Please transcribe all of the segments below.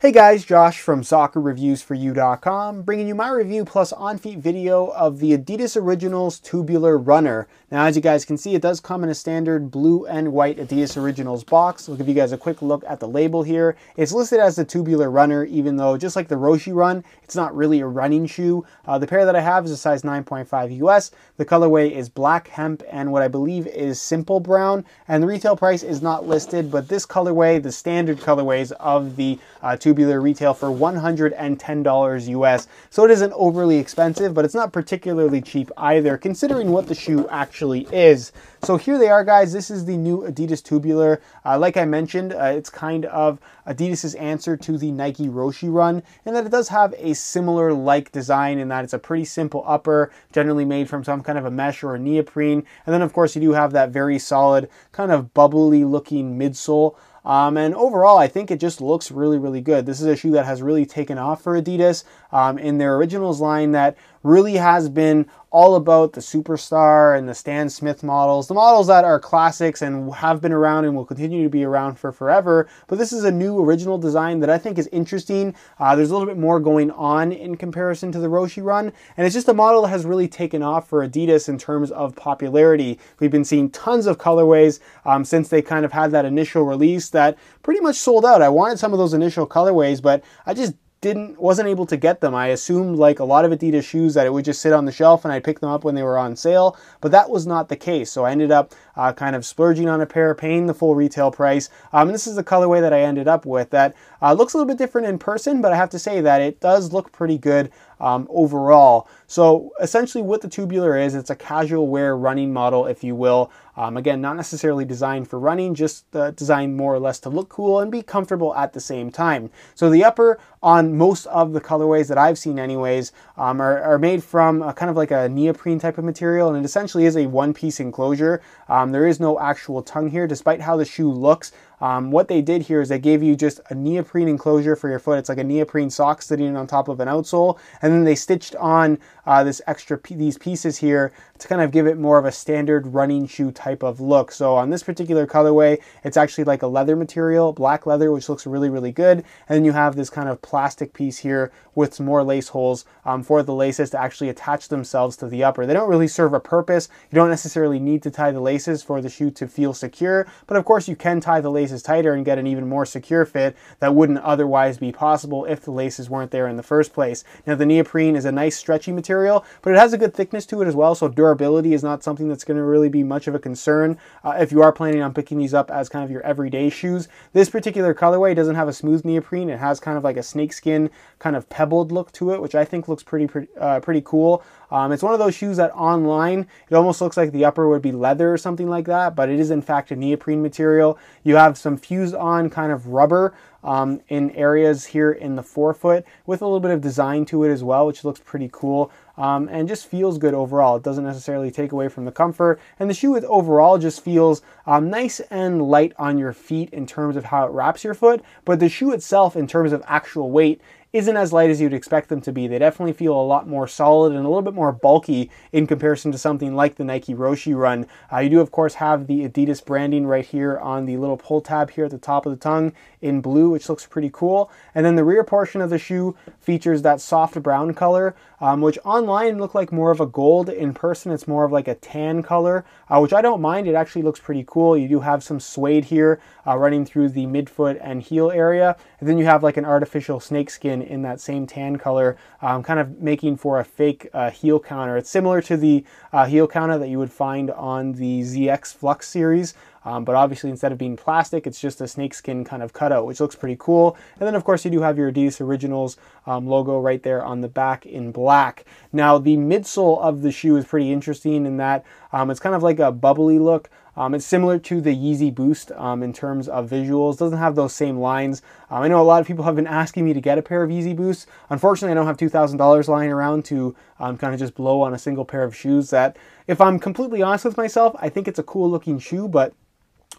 Hey guys, Josh from soccerreviewsforyou.com, bringing you my review plus on-feet video of the Adidas Originals Tubular Runner. Now, as you guys can see, it does come in a standard blue and white Adidas Originals box. I'll give you guys a quick look at the label here. It's listed as the Tubular Runner, even though just like the Roshi Run, it's not really a running shoe. The pair that I have is a size 9.5 US. The colorway is black hemp and what I believe is simple brown, and the retail price is not listed, but this colorway, the standard colorways of the Tubular retail for $110 US. So it isn't overly expensive, but it's not particularly cheap either, considering what the shoe actually is. So here they are, guys. This is the new Adidas Tubular. Like I mentioned, it's kind of Adidas's answer to the Nike Roshi Run, and that it does have a similar like design in that it's a pretty simple upper, generally made from some kind of a mesh or a neoprene. And then of course you do have that very solid kind of bubbly looking midsole. And overall, I think it just looks really, really good. This is a shoe that has really taken off for Adidas in their Originals line that really has been all about the Superstar and the Stan Smith models, the models that are classics and have been around and will continue to be around for forever. But this is a new original design that I think is interesting. There's a little bit more going on in comparison to the Roshi Run, and it's just a model that has really taken off for Adidas in terms of popularity. We've been seeing tons of colorways since they kind of had that initial release that pretty much sold out. I wanted some of those initial colorways, but I just wasn't able to get them. I assumed, like a lot of Adidas shoes, that it would just sit on the shelf and I'd pick them up when they were on sale, but that was not the case. So I ended up kind of splurging on a pair, paying the full retail price. And this is the colorway that I ended up with that looks a little bit different in person, but I have to say that it does look pretty good overall. So essentially what the Tubular is, it's a casual wear running model, if you will. Again, not necessarily designed for running, just designed more or less to look cool and be comfortable at the same time. So the upper on most of the colorways that I've seen anyways are made from kind of like a neoprene type of material, and it essentially is a one-piece enclosure. There is no actual tongue here, despite how the shoe looks. What they did here is they gave you just a neoprene enclosure for your foot. It's like a neoprene sock sitting on top of an outsole, and then they stitched on these pieces here to kind of give it more of a standard running shoe type of look. So on this particular colorway, it's actually like a leather material, black leather, which looks really, really good. And then you have this kind of plastic piece here with some more lace holes for the laces to actually attach themselves to the upper. They don't really serve a purpose. You don't necessarily need to tie the laces for the shoe to feel secure, but of course you can tie the laces tighter and get an even more secure fit that wouldn't otherwise be possible if the laces weren't there in the first place. Now the neoprene is a nice stretchy material, but it has a good thickness to it as well, so durability is not something that's going to really be much of a concern if you are planning on picking these up as kind of your everyday shoes. This particular colorway doesn't have a smooth neoprene. It has kind of like a snakeskin kind of pebbled look to it, which I think looks pretty cool. It's one of those shoes that online, it almost looks like the upper would be leather or something like that, but it is in fact a neoprene material. You have some fused on kind of rubber in areas here in the forefoot with a little bit of design to it as well, which looks pretty cool and just feels good overall. It doesn't necessarily take away from the comfort, and the shoe overall just feels nice and light on your feet in terms of how it wraps your foot, but the shoe itself in terms of actual weight isn't as light as you'd expect them to be. They definitely feel a lot more solid and a little bit more bulky in comparison to something like the Nike Roshi Run. You do of course have the Adidas branding right here on the little pull tab here at the top of the tongue in blue, which looks pretty cool. And then the rear portion of the shoe features that soft brown color, which online looked like more of a gold. In person it's more of like a tan color, which I don't mind. It actually looks pretty cool. You do have some suede here running through the midfoot and heel area, and then you have like an artificial snakeskin in that same tan color, kind of making for a fake heel counter. It's similar to the heel counter that you would find on the ZX Flux series, but obviously instead of being plastic, it's just a snakeskin kind of cutout, which looks pretty cool. And then of course you do have your Adidas Originals logo right there on the back in black. Now the midsole of the shoe is pretty interesting in that it's kind of like a bubbly look. It's similar to the Yeezy Boost in terms of visuals. Doesn't have those same lines. I know a lot of people have been asking me to get a pair of Yeezy Boosts. Unfortunately, I don't have $2,000 lying around to kind of just blow on a single pair of shoes that, if I'm completely honest with myself, I think it's a cool looking shoe, but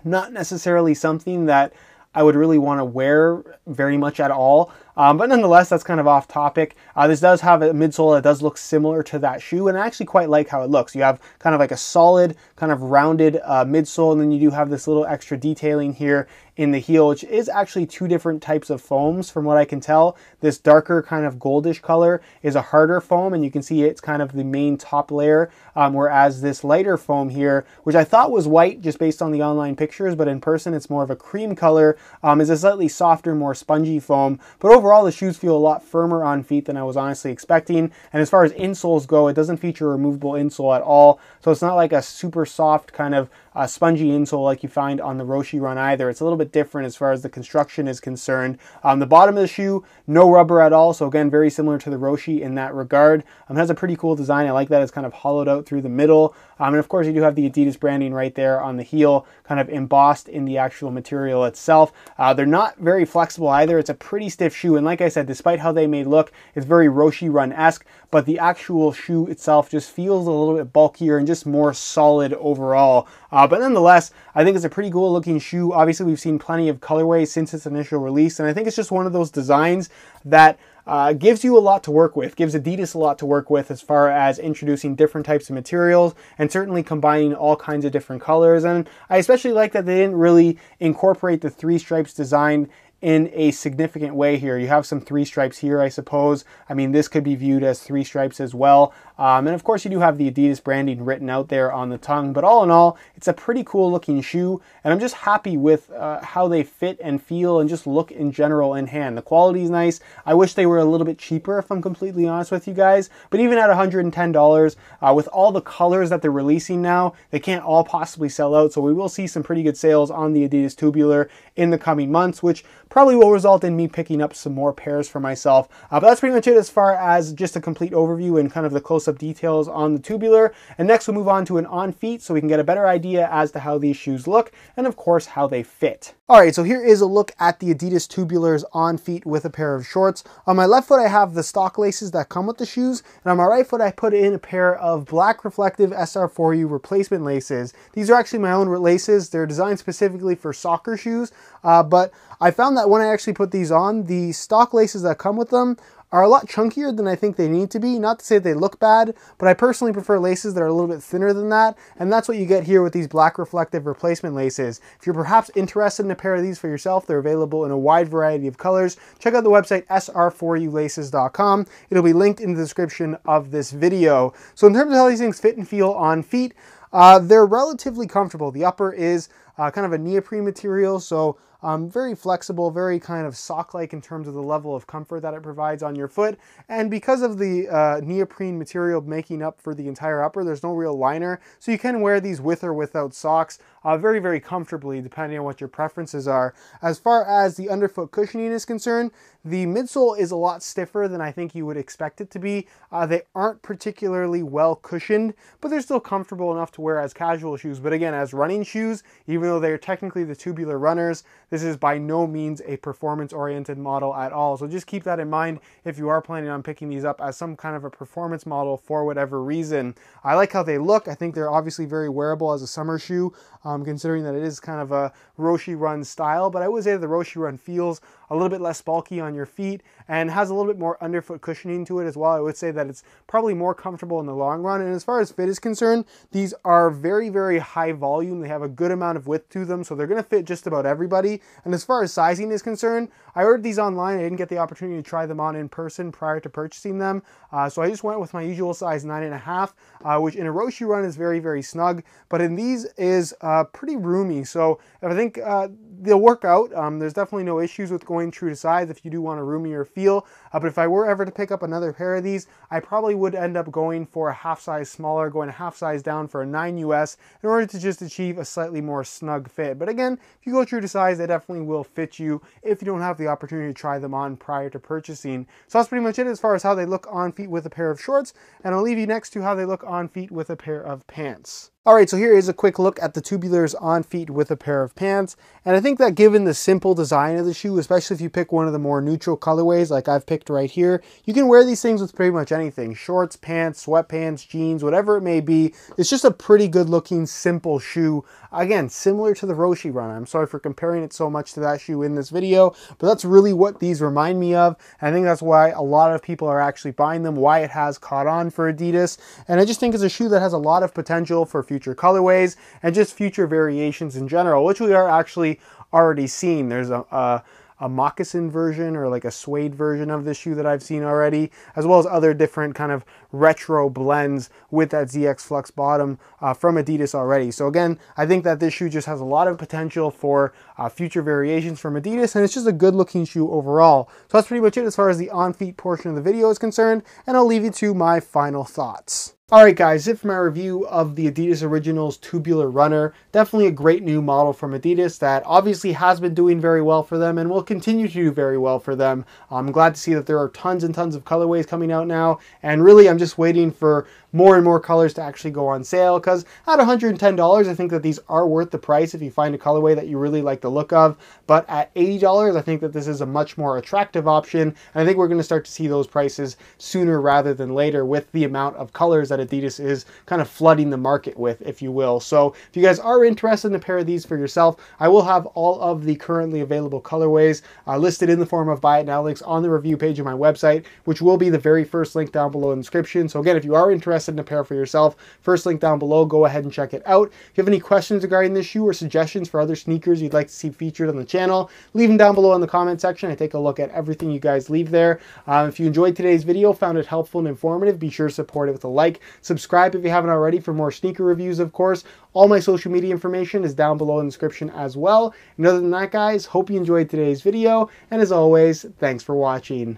not necessarily something that I would really want to wear very much at all. But nonetheless, that's kind of off topic. This does have a midsole that does look similar to that shoe, and I actually quite like how it looks. You have kind of like a solid, kind of rounded midsole, and then you do have this little extra detailing here in the heel, which is actually two different types of foams from what I can tell. This darker kind of goldish color is a harder foam, and you can see it's kind of the main top layer, whereas this lighter foam here, which I thought was white just based on the online pictures, but in person it's more of a cream color, is a slightly softer, more spongy foam. But overall, the shoes feel a lot firmer on feet than I was honestly expecting. And as far as insoles go, it doesn't feature a removable insole at all, so it's not like a super soft kind of spongy insole like you find on the Roshe Run either. It's a little bit different as far as the construction is concerned. The bottom of the shoe, no rubber at all, so again, very similar to the Roshe in that regard. It has a pretty cool design. I like that it's kind of hollowed out through the middle. And of course, you do have the Adidas branding right there on the heel, kind of embossed in the actual material itself. They're not very flexible either. It's a pretty stiff shoe, and like I said, despite how they may look, it's very Roshe Run-esque, but the actual shoe itself just feels a little bit bulkier and just more solid overall. But nonetheless, I think it's a pretty cool looking shoe. Obviously, we've seen plenty of colorways since its initial release, and I think it's just one of those designs that gives you a lot to work with, gives Adidas a lot to work with as far as introducing different types of materials and certainly combining all kinds of different colors. And I especially like that they didn't really incorporate the three stripes design in a significant way here. You have some three stripes here, I suppose. I mean, this could be viewed as three stripes as well. And of course, you do have the Adidas branding written out there on the tongue. But all in all, it's a pretty cool looking shoe. And I'm just happy with how they fit and feel and just look in general in hand. The quality is nice. I wish they were a little bit cheaper, if I'm completely honest with you guys. But even at $110, with all the colors that they're releasing now, they can't all possibly sell out. So we will see some pretty good sales on the Adidas Tubular in the coming months, which probably will result in me picking up some more pairs for myself. But that's pretty much it as far as just a complete overview and kind of the close-up details on the Tubular. And next we'll move on to an on feet so we can get a better idea as to how these shoes look and of course how they fit. Alright, so here is a look at the Adidas Tubulars on feet with a pair of shorts. On my left foot I have the stock laces that come with the shoes, and on my right foot I put in a pair of black reflective SR4U replacement laces. These are actually my own laces. They're designed specifically for soccer shoes, but I found that when I actually put these on, the stock laces that come with them are a lot chunkier than I think they need to be. Not to say they look bad, but I personally prefer laces that are a little bit thinner than that, and that's what you get here with these black reflective replacement laces. If you're perhaps interested in a pair of these for yourself, they're available in a wide variety of colors. Check out the website sr4ulaces.com. It'll be linked in the description of this video. So in terms of how these things fit and feel on feet, they're relatively comfortable. The upper is kind of a neoprene material, so very flexible, very kind of sock-like in terms of the level of comfort that it provides on your foot. And because of the neoprene material making up for the entire upper, there's no real liner, so you can wear these with or without socks very, very comfortably depending on what your preferences are. As far as the underfoot cushioning is concerned, the midsole is a lot stiffer than I think you would expect it to be. They aren't particularly well cushioned, but they're still comfortable enough to wear as casual shoes. But again, as running shoes, even though they're technically the Tubular runners, this is by no means a performance-oriented model at all. So just keep that in mind if you are planning on picking these up as some kind of a performance model for whatever reason. I like how they look. I think they're obviously very wearable as a summer shoe, considering that it is kind of a Roshe Run style, but I would say the Roshe Run feels a little bit less bulky on your feet and has a little bit more underfoot cushioning to it as well. I would say that it's probably more comfortable in the long run. And as far as fit is concerned, these are very, very high volume. They have a good amount of width to them, so they're going to fit just about everybody. And as far as sizing is concerned, I ordered these online. I didn't get the opportunity to try them on in person prior to purchasing them, so I just went with my usual size 9.5, which in a Roshe Run is very, very snug, but in these is pretty roomy. So I think they'll work out. There's definitely no issues with going true to size if you do want a roomier feel. But if I were ever to pick up another pair of these, I probably would end up going for a half size smaller, going a half size down for a 9 US in order to just achieve a slightly more snug fit. But again, if you go true to size, they definitely will fit you if you don't have the opportunity to try them on prior to purchasing. So that's pretty much it as far as how they look on feet with a pair of shorts, and I'll leave you next to how they look on feet with a pair of pants. Alright, so here is a quick look at the Tubulars on feet with a pair of pants. And I think that given the simple design of the shoe, especially if you pick one of the more neutral colorways like I've picked right here, you can wear these things with pretty much anything. Shorts, pants, sweatpants, jeans, whatever it may be. It's just a pretty good looking, simple shoe. Again, similar to the Roshe Run. I'm sorry for comparing it so much to that shoe in this video, but that's really what these remind me of. And I think that's why a lot of people are actually buying them, why it has caught on for Adidas. And I just think it's a shoe that has a lot of potential for future colorways and just future variations in general, which we are actually already seen. There's a moccasin version or like a suede version of this shoe that I've seen already, as well as other different kind of retro blends with that ZX Flux bottom from Adidas already. So again, I think that this shoe just has a lot of potential for future variations from Adidas, and it's just a good looking shoe overall. So that's pretty much it as far as the on-feet portion of the video is concerned, and I'll leave you to my final thoughts. Alright guys, that's it for my review of the Adidas Originals Tubular Runner. Definitely a great new model from Adidas that obviously has been doing very well for them and will continue to do very well for them. I'm glad to see that there are tons and tons of colorways coming out now, and really I'm just waiting for more and more colors to actually go on sale, because at $110 I think that these are worth the price if you find a colorway that you really like the look of, but at $80 I think that this is a much more attractive option, and I think we're going to start to see those prices sooner rather than later with the amount of colors that Adidas is kind of flooding the market with, if you will. So if you guys are interested in a pair of these for yourself, I will have all of the currently available colorways listed in the form of buy it now links on the review page of my website, which will be the very first link down below in the description. So again, if you are interested in a pair for yourself, first link down below, go ahead and check it out. If you have any questions regarding this shoe or suggestions for other sneakers you'd like to see featured on the channel, leave them down below in the comment section. I take a look at everything you guys leave there. If you enjoyed today's video, found it helpful and informative, be sure to support it with a like. Subscribe if you haven't already for more sneaker reviews, of course. All my social media information is down below in the description as well. And other than that, guys, hope you enjoyed today's video. And as always, thanks for watching.